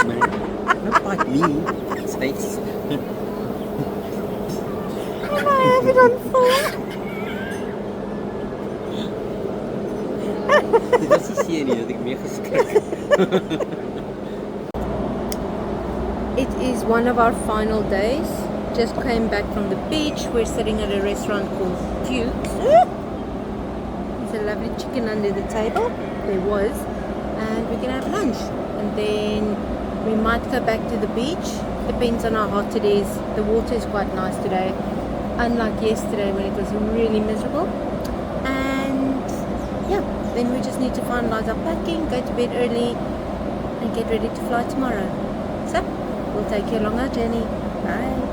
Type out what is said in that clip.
man. Not bite me. His face. Can I have it on film? Dit was die serie dat ek mee geskrik het. It is one of our final days. Just came back from the beach. We're sitting at a restaurant called Duke's. There's a lovely chicken under the table. There was. And we're gonna have lunch. And then we might go back to the beach. Depends on how hot it is. The water is quite nice today. Unlike yesterday when it was really miserable. And yeah, then we just need to finalize our packing, go to bed early, and get ready to fly tomorrow. So, we'll take you along our journey. Bye.